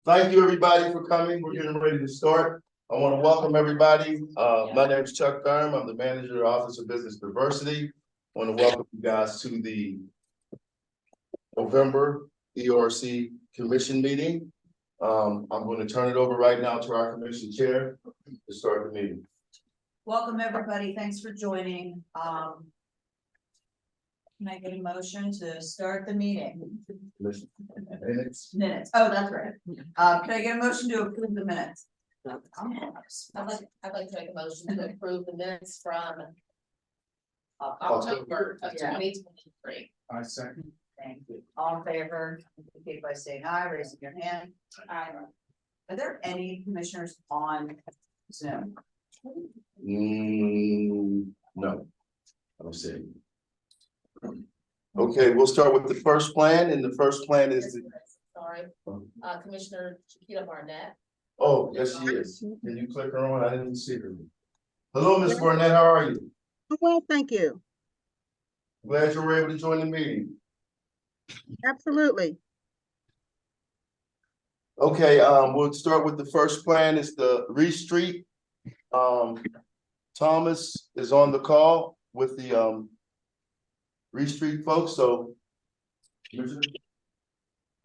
Thank you, everybody, for coming. We're getting ready to start. I want to welcome everybody. My name is Chuck Thurm. I'm the manager of the Office of Business Diversity. I want to welcome you guys to the November ERC Commission meeting. I'm going to turn it over right now to our commission chair to start the meeting. Welcome, everybody. Thanks for joining. Can I get a motion to start the meeting? Minutes. Minutes. Oh, that's right. Can I get a motion to approve the minutes? I'd like to make a motion to approve the minutes from October of 2023. I second. Thank you. All in favor, indicate by saying aye, raising your hand. Aye. Are there any commissioners on Zoom? No. I'm saying. Okay, we'll start with the first plan, and the first plan is the. Sorry, Commissioner Chiquita Barnett. Oh, yes, she is. Can you click her on? I didn't see her. Hello, Ms. Barnett, how are you? Well, thank you. Glad you were able to join the meeting. Absolutely. Okay, we'll start with the first plan. It's the Reese Street. Thomas is on the call with the Reese Street folks, so.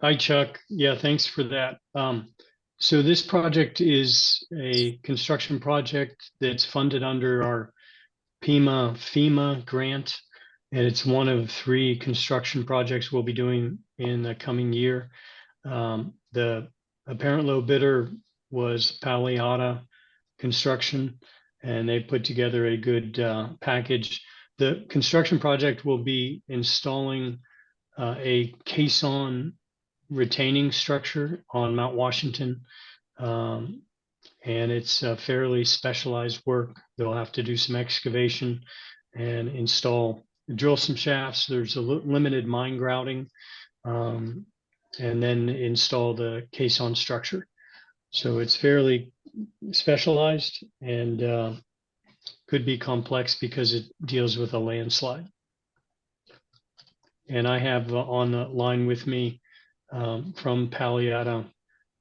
Hi, Chuck. Yeah, thanks for that. So this project is a construction project that's funded under our FEMA grant, and it's one of 3 construction projects we'll be doing in the coming year. The apparent low bidder was Paliotta Construction, and they put together a good package. The construction project will be installing a caisson retaining structure on Mount Washington. And it's fairly specialized work. They'll have to do some excavation and drill some shafts. There's a limited mine grouting, and then install the caisson structure. So it's fairly specialized and could be complex because it deals with a landslide. And I have on the line with me from Paliotta,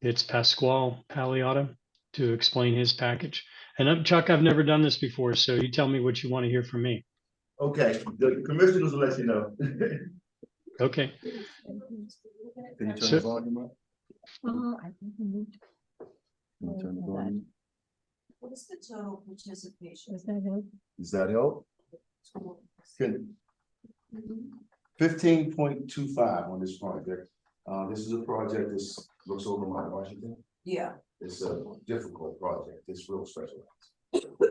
it's Pasquale Paliotta, to explain his package. And Chuck, I've never done this before, so you tell me what you want to hear from me. Okay, the commissioners will let you know. Okay. Can you turn the volume up? Can you turn the volume? What is the total participation? Does that help? Good. 15.25 on this project. This is a project that looks over Mount Washington. Yeah. It's a difficult project. It's real specialized.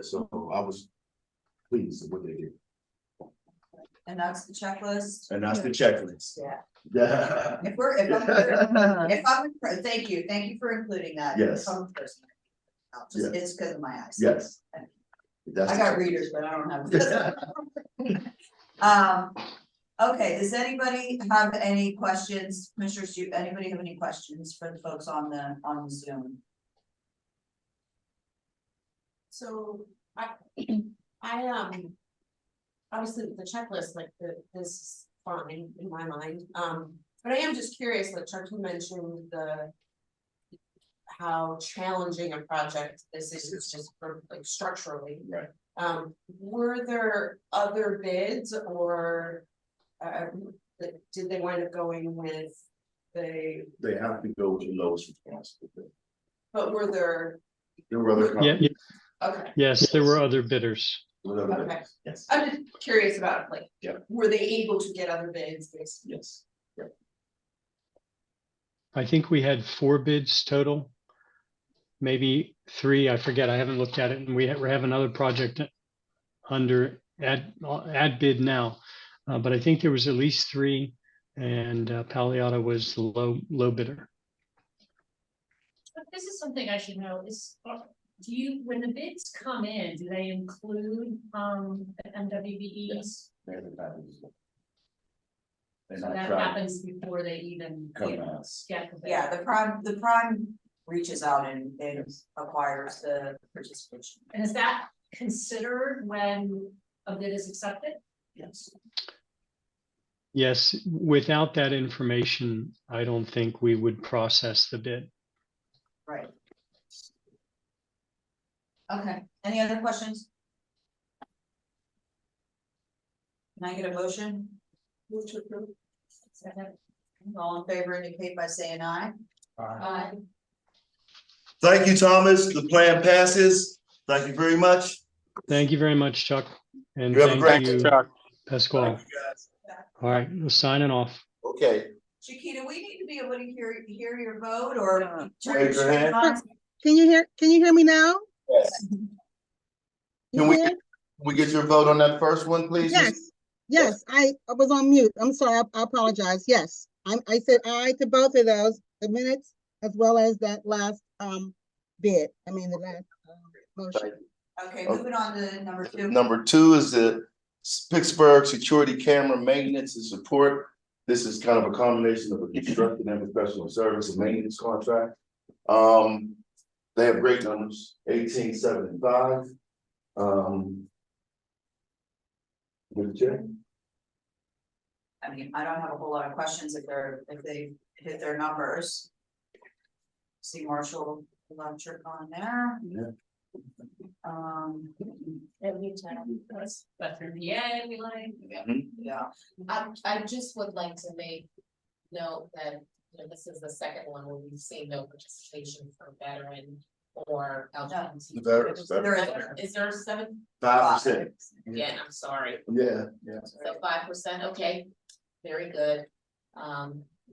So I was pleased with what they did. And that's the checklist. And that's the checklist. Yeah. Yeah. Thank you for including that. Yes. It's because of my eyes. Yes. I got readers, but I don't have. Okay, does anybody have any questions? Commissioners, anybody have any questions for the folks on the Zoom? So I obviously the checklist, like this is fine in my mind. But I am just curious, like Chuck, you mentioned how challenging a project this is just for like structurally. Right. Were there other bids or did they wind up going with They have to go with the lowest responsible bid. But were there other companies. okay. Yes, there were other bidders. Okay. Yes. I'm just curious about like, Yeah. were they able to get other bids? Yes. I think we had 4 bids total, maybe 3. I forget. I haven't looked at it, and we have another project under ad bid now. But I think there was at least 3, and Paliotta was the low bidder. This is something I should know is, when the bids come in, do they include the MWBEs? So that happens before they even get the bid. Yeah, the prime reaches out and acquires the participation. And is that considered when a bid is accepted? Yes. Yes, without that information, I don't think we would process the bid. Right. Okay, any other questions? Can I get a motion? Move to approve. Second. All in favor indicate by saying aye. Aye. Thank you, Thomas. The plan passes. Thank you very much. Thank you very much, Chuck. And You have a thank great you, day. Pasquale. Thank you, guys. All right, we're signing off. Okay. Chiquita, we need to be able to hear your vote or. Raise your hand. Can you hear me now? Yes. You Can we, can? we get your vote on that first one, please? Yes, I was on mute. I'm sorry, I apologize. Yes, I said aye to both of those, the minutes, as well as that last, bid. I mean, the last, motion. Okay, moving on to number 2. Number 2 is the Pittsburgh security camera maintenance and support. This is kind of a combination of a construction and professional service and maintenance contract. They have great numbers, 1875. Good check. I mean, I don't have a whole lot of questions if they hit their numbers. See Marshall Electric on there. Yeah. Every time, that's through the end, we like. Yeah, I just would like to make note that, you know, this is the second one where we've seen no participation for veteran or LGBT. Is there 7? 5%. Again, I'm sorry, Yeah. so 5%, okay, very good.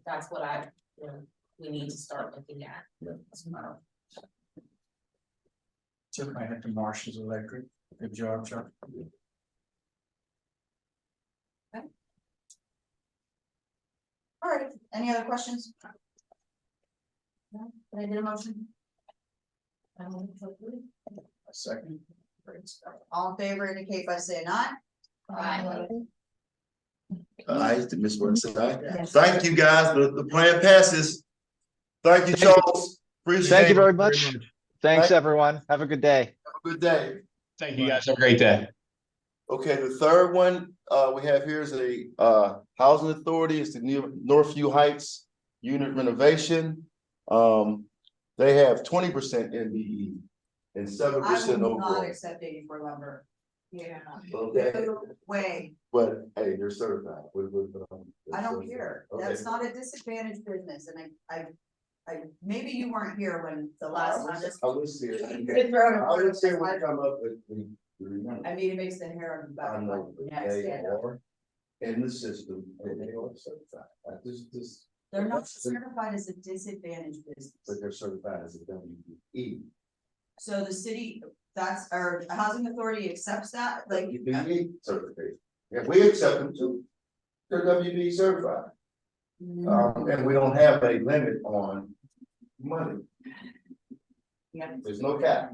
That's what you know, we need to start looking at. Took my head to Marshall's Electric. Good job, Chuck. all right, any other questions? No, can I get a motion? A second. All in favor indicate by saying aye. Aye. Aye, to Ms. Ward said aye. Yes. Thank you, guys. The plan passes. Thank you, Charles. Appreciate it. Thank you very much. Thanks, Thank- everyone. Have a good day. Have a good day. Thank you guys. Have a great day. Okay, the third one, we have here is a housing authority. It's the Northview Heights unit renovation. They have 20% NBE and 7% I will not overall. accept 84 lumber. Yeah. Okay, No way, but hey, they're certified. I don't care, that's not a disadvantaged business, and I, maybe you weren't here when the last time this. I was here. Been thrown in I front of would say us. we come up with, we remember. I mean, it makes the hair on the back I of know, my but neck they stand up. are in the system, and they are certified. I just, They're not certified as a disadvantaged but business. they're certified as a WBE. So the city, that's, our housing authority accepts that, like. WBE certification. Yeah, we accept them too. They're WBE certified. And we don't have a limit on money. Yeah. There's no cap.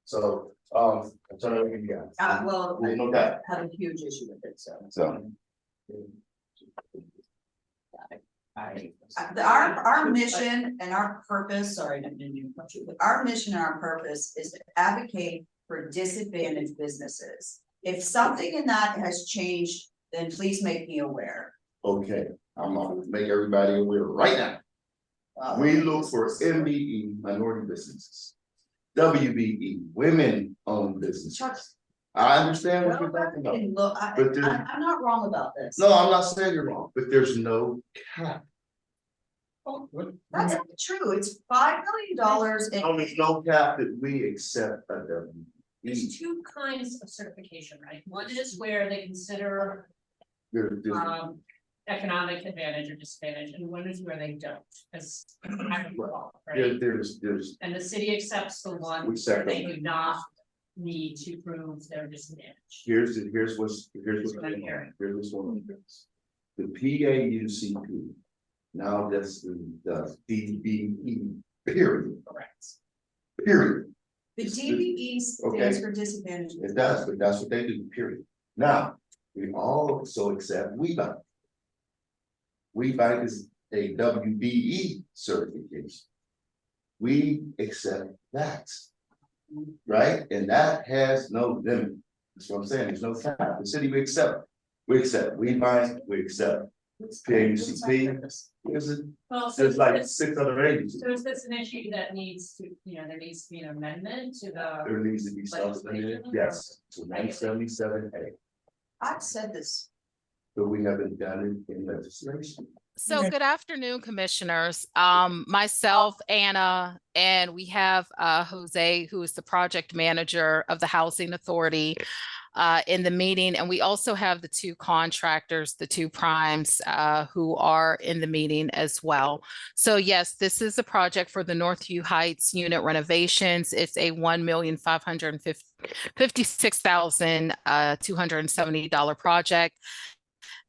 So, I'm turning it over to you guys. Well, There's no I cap. have a huge issue with it, so. So. Our mission and our purpose, sorry, I didn't mean to interrupt you, but our mission and our purpose is to advocate for disadvantaged businesses. If something in that has changed, then please make me aware. Okay, I'm gonna make everybody aware right now. We look for MBE, minority businesses. WBE, women-owned businesses. I understand what you're talking about. Look, But there- I'm not wrong about this. No, I'm not saying you're wrong, but there's no cap. That's not true, it's $5 million No, there's no cap that we accept a WBE. There's 2 kinds of certification, right? One is where they consider There's, economic advantage or disadvantage, and one is where they don't, as I recall, right? there's, And the city accepts the one We where accept they them. do not need to prove their disadvantage. here's what's Here's what I'm hearing. here's what's going on. The PAUCP, now that's the DBE, period, period. The DBE stands Okay. for disadvantaged. It does, but that's what they do, period. Now, we also accept WeBank. WeBank is a WBE certification. We accept that. Right? And that has no limit. That's what I'm saying. There's no cap. The city we accept. We accept WeBank, we accept PAUCP, is it? Well, so There's like this- 6 other agencies. so is this an issue that needs to, there needs to be an amendment to the, There needs to be something, yes, to 177A, I've said this. but we haven't done it in legislation. So good afternoon, commissioners. Myself, Anna, and we have Jose, who is the project manager of the Housing Authority in the meeting. And we also have the two contractors, the two primes who are in the meeting as well. So yes, this is a project for the Northview Heights unit renovations. It's a $1,556,270 project,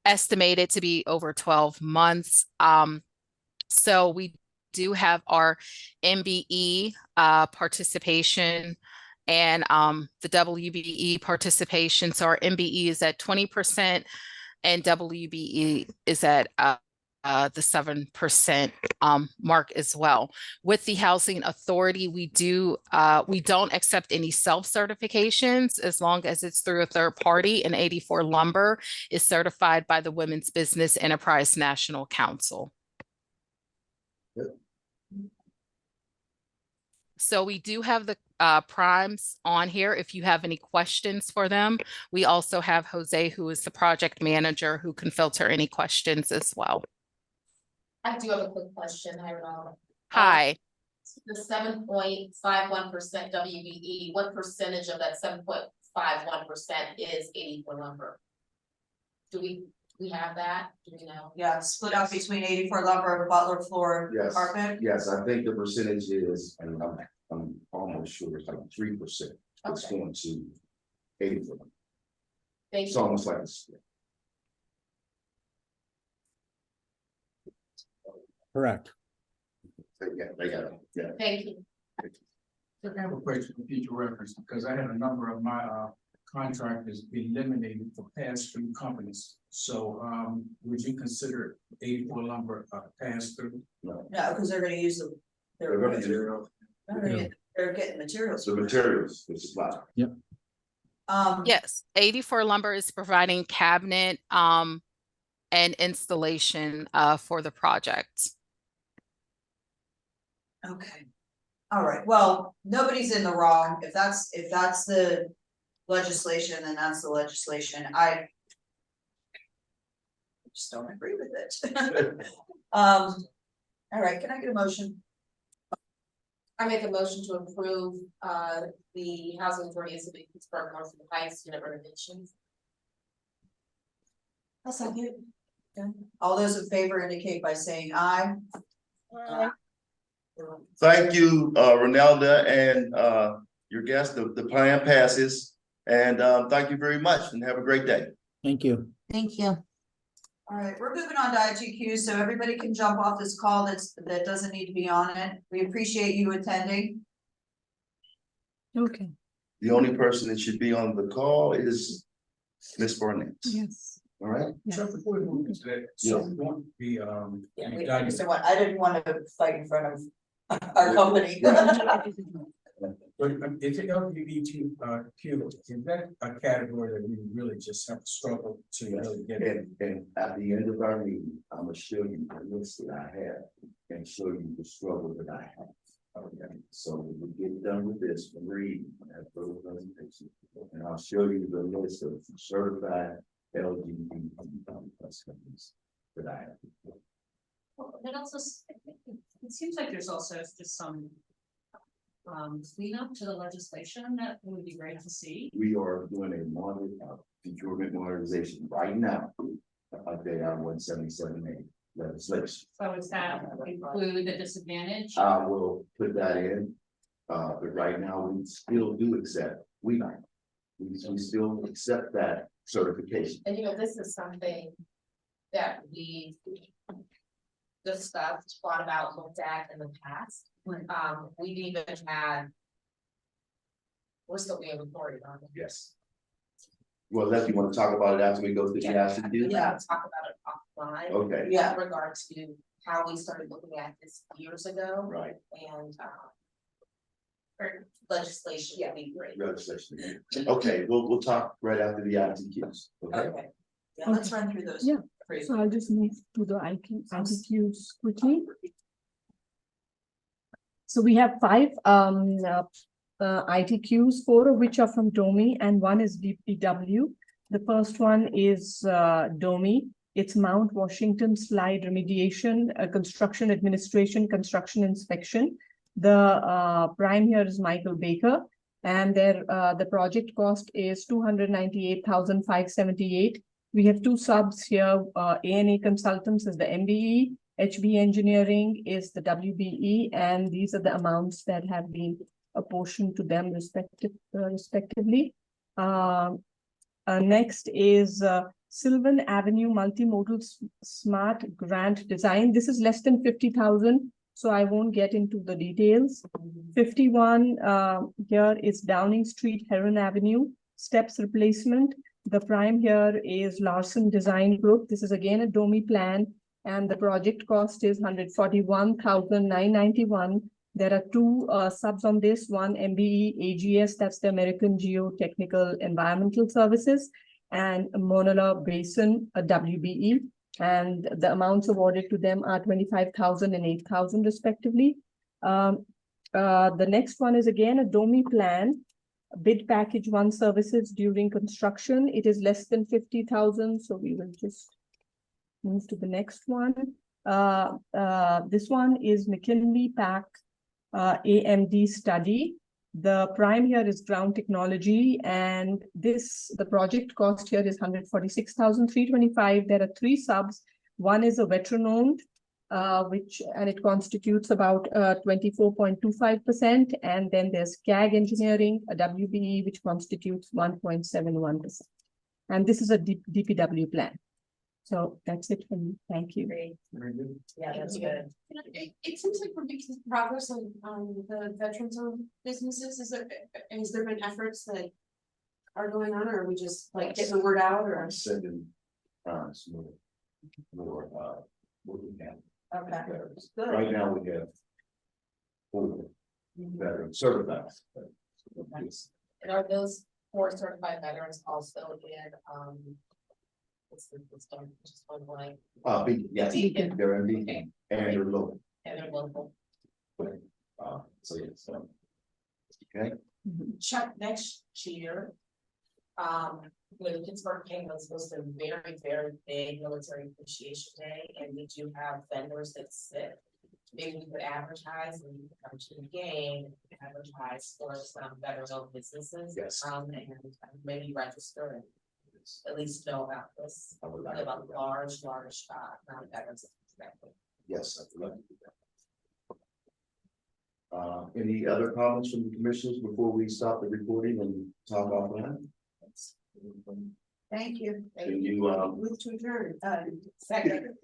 estimated to be over 12 months. So we do have our MBE participation and the WBE participation. So our MBE is at 20% and WBE is at the 7% mark as well. With the Housing Authority, we don't accept any self-certifications as long as it's through a third party, and 84 Lumber is certified by the Women's Business Enterprise National Council. So we do have the primes on here if you have any questions for them. We also have Jose, who is the project manager, who can filter any questions as well. I do have a quick question, Hiram. Hi. The 7.51% WBE, what percentage of that 7.51% is 84 lumber? Do we have that? Do we know? Yeah, split up between 84 Lumber, Butler Floor, Yes. Carpet. Yes, I think the percentage is, and I'm almost sure it's like 3%. It's Okay. going to 80 for them. Thank It's you. almost like a split. Correct. They got it, yeah. Thank you. I have a question for future reference, because I had a number of my contractors eliminated for pass-through companies. So would you consider 84 lumber pass-through? No, No, because they're gonna use them. they're gonna use They're getting materials. the materials, the supply. Yes, 84 Lumber is providing cabinet and installation for the project. Okay. All right, well, nobody's in the wrong. If that's the legislation, then that's the legislation. I just don't agree with it. All right, can I get a motion? I make a motion to approve the Housing Authority of Pittsburgh North Heights unit renovations. I'll second it. Okay. All those in favor indicate by saying aye. Thank you, Ronelda, and your guest. The plan passes. And thank you very much and have a great day. Thank you. Thank you. All right, we're moving on to ITQ, so everybody can jump off this call that doesn't need to be on it. We appreciate you attending. Okay, The only person that should be on the call is Ms. Barnett. yes. All right? So before we move into that, so we want the Yeah, the we document- understand what, I didn't want to fight in front of our company. But if the LGBTQ, is that a category that we really just have to struggle to really get in? And at the end of our meeting, I'm gonna show you the list that I have and show you the struggle that I have. Okay, so when we get done with this, read that little presentation, and I'll show you the list of certified LGBT plus companies that I have. well, it also, it seems like there's also just some cleanup to the legislation that would be great to see. We are doing a procurement modernization right now. Update our 177A legislation. So does that include the disadvantage? I will put that in, but right now we still do accept, we still accept that certification. And this is something that we discussed, thought about, looked at in the past. We've even had. We're still being recorded on it. Yes. Well, Les, you want to talk about it after we go through the action? Yeah, talk about it offline. Okay, Yeah. In regards to how we started looking at this years ago right, and for legislation would be great. legislation. Okay, we'll talk right after the ITQs. Okay, Okay, yeah, let's run through those. Yeah. So I'll just move to the ITQs quickly. So we have 5 ITQs, 4 of which are from DOMI and 1 is DPW. The first one is DOMI. It's Mount Washington Slide Remediation, Construction Administration, Construction Inspection. The prime here is Michael Baker, and the project cost is $298,578. We have 2 subs here. A&A Consultants is the MBE, HB Engineering is the WBE, and these are the amounts that have been apportioned to them respectively. Next is Sylvan Avenue Multimodal Smart Grant Design. This is less than 50,000, so I won't get into the details. 51 here is Downing Street, Heron Avenue, steps replacement. The prime here is Larson Design Group. This is again a DOMI plan, and the project cost is $141,991. There are 2 subs on this, one MBE AGS, that's the American Geotechnical Environmental Services, and Monala Basin, a WBE. And the amounts awarded to them are $25,000 and $8,000 respectively. The next one is again a DOMI plan, bid package 1 services during construction. It is less than 50,000, so we will just move to the next one. This one is McKinley Pack AMD study. The prime here is Ground Technology, and the project cost here is $146,325. There are 3 subs. One is a veteran-owned, and it constitutes about 24.25%, and then there's CAG Engineering, a WBE, which constitutes 1.71%. And this is a DPW plan. So that's it for me. Thank you. Great. Very good. Yeah, that's good. It seems like we're making progress on the veterans-owned businesses. Has there been efforts that are going on, or are we just like getting the word out, or? I'm sending, more, what we can. Okay, Veterans. good. Right now, we have 4 veterans certified. And are those 4 certified veterans also in, just one line, Yes, Beacon. they're in Beacon, and they're local. and they're local? So yes, okay. Chuck, next year, the Pittsburgh Penguins was a very, very big military appreciation day, and we do have vendors that sit. Maybe we could advertise and you could come to the game, advertise for some veteran-owned businesses. Yes. And maybe register and at least know about this, I would like about to. large, non-veterans. Yes, I'd love to do that. Any other comments from the commissioners before we stop the recording and talk offline? Thank you. Can you, Move to adjourn. Second.